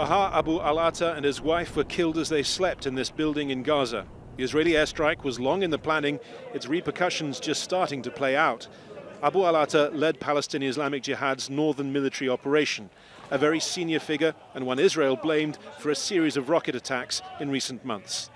Baha Abu al-Atta and his wife were killed as they slept in this building in Gaza. The Israeli airstrike was long in the planning, its repercussions just starting to play out. Abu al-Atta led Palestinian Islamic Jihad's northern military operation, a very senior figure and one Israel blamed for a series of rocket attacks in recent months.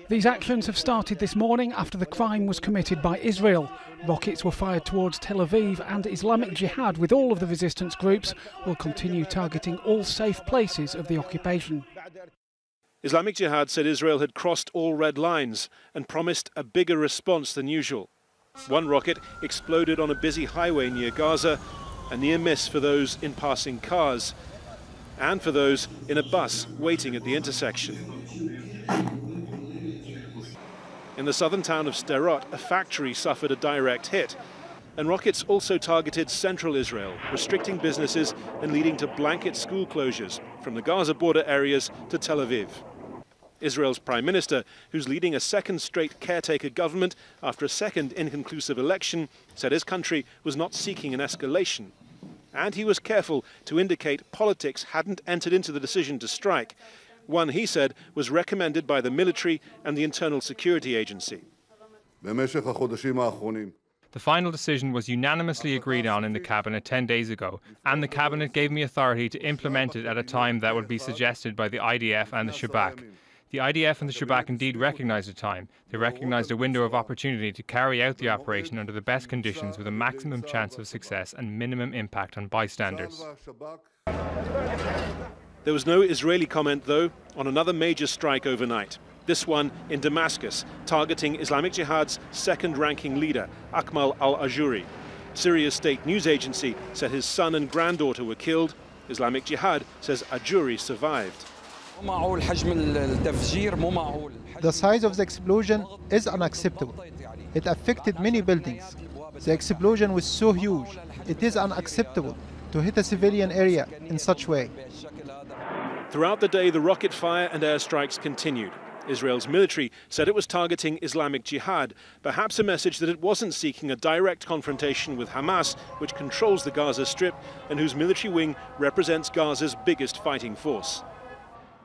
These actions have started this morning after the crime was committed by Israel. Rockets were fired towards Tel Aviv, and Islamic Jihad, with all of the resistance groups, will continue targeting all safe places of the occupation. Islamic Jihad said Israel had crossed all red lines and promised a bigger response than usual. One rocket exploded on a busy highway near Gaza, a near miss for those in passing cars and for those in a bus waiting at the intersection. In the southern town of Sderot, a factory suffered a direct hit, and rockets also targeted central Israel, restricting businesses and leading to blanket school closures from the Gaza border areas to Tel Aviv. Israel's prime minister, who's leading a second straight caretaker government after a second inconclusive election, said his country was not seeking an escalation. And he was careful to indicate politics hadn't entered into the decision to strike, one he said was recommended by the military and the Internal Security Agency. The final decision was unanimously agreed on in the Cabinet 10 days ago, and the Cabinet gave me authority to implement it at a time that would be suggested by the IDF and the Shabak. The IDF and the Shabak indeed recognised a time. They recognised a window of opportunity to carry out the operation under the best conditions with a maximum chance of success and minimum impact on bystanders. There was no Israeli comment, though, on another major strike overnight. This one in Damascus, targeting Islamic Jihad's second-ranking leader, Akmal al-Ajuri. Syria's state news agency said his son and granddaughter were killed. Islamic Jihad says Ajuri survived. The size of the explosion is unacceptable. It affected many buildings. The explosion was so huge. It is unacceptable to hit a civilian area in such way. Throughout the day, the rocket fire and airstrikes continued. Israel's military said it was targeting Islamic Jihad, perhaps a message that it wasn't seeking a direct confrontation with Hamas, which controls the Gaza Strip and whose military wing represents Gaza's biggest fighting force.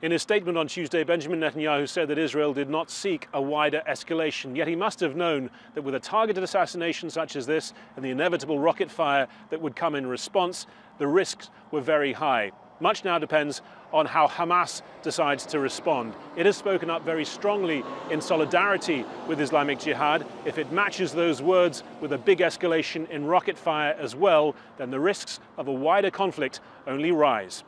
In his statement on Tuesday, Benjamin Netanyahu said that Israel did not seek a wider escalation, yet he must have known that with a targeted assassination such as this and the inevitable rocket fire that would come in response, the risks were very high. Much now depends on how Hamas decides to respond. It has spoken up very strongly in solidarity with Islamic Jihad. If it matches those words with a big escalation in rocket fire as well, then the risks of a wider conflict only rise.